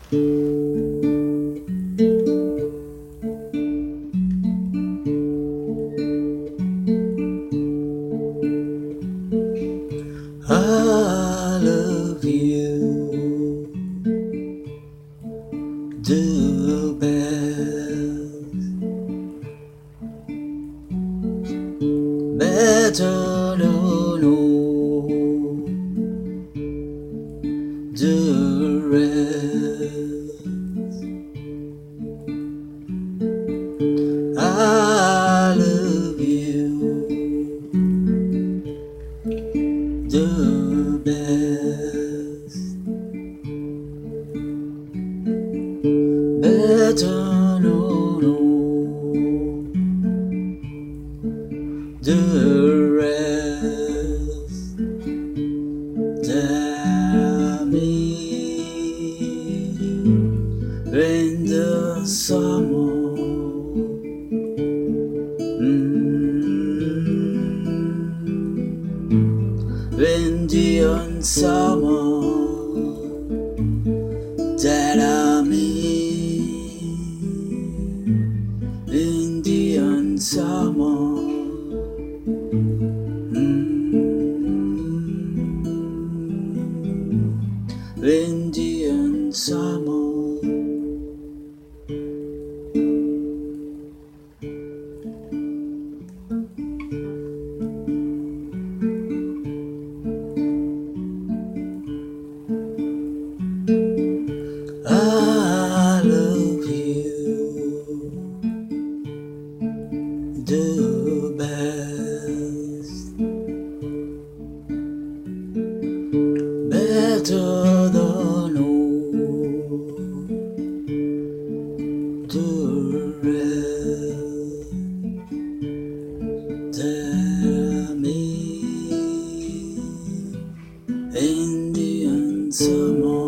I love you the best, better than all the rest. I love you the best, better than all the rest. Tell me when the summer when the summer that I'm in the summer. Indian summer. I love you the best, better than all the rest. Tell me Indian summer.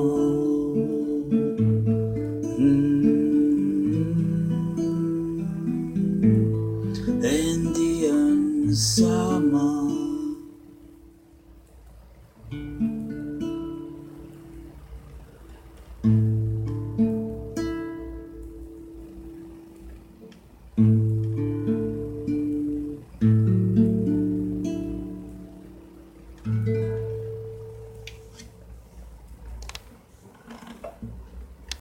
Indian summer.